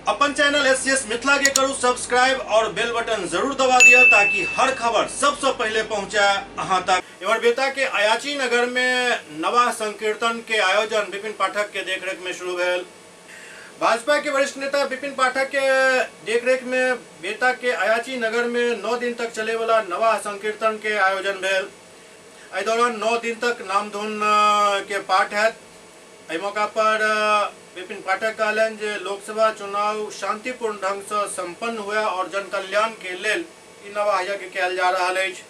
अपन channel SCS Mithila के करू subscribe और बेल बटन जरूर दबा दिया ताकि हर खबर सबसे पहले पहुंचा अहां तक। एवं बेता के अयाची नगर में नवा संकीर्तन के आयोजन विपिन पाठक के देखरेख में शुरू भेल। भाजपा के वरिष्ठ नेता विपिन पाठक के देखरेख में बेता के अयाची नगर में 9 दिन तक चले वाला नवा संकीर्तन के आयोजन भेल। एहि दौरान 9 दिन तक नाम धुन के पाठ है। एहि मौका पर विपिन पाठक कहलन जे लोकसभा चुनाव शांतिपूर्ण ढंग से संपन्न हुआ और जन कल्याण के लेल ई नवा यज्ञ कयल जा रहल अछि।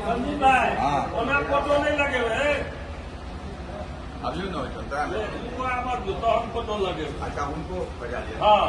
संदीप भाई, ओना फोटो नहीं लगे हुए। अभी नहीं चलता है। उनको आवाज दो तो हम फोटो लगे। अच्छा उनको बजा दिया। हाँ।